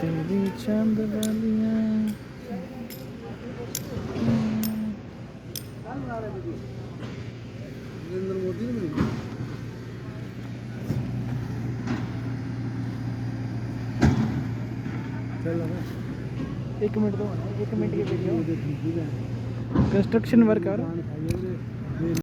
तेरी चंद वालियां नरेंद्र मोदी ने मिली चल रहा 1 मिनट दो 1 मिनट की वीडियो कंस्ट्रक्शन वर्क आ रहा है।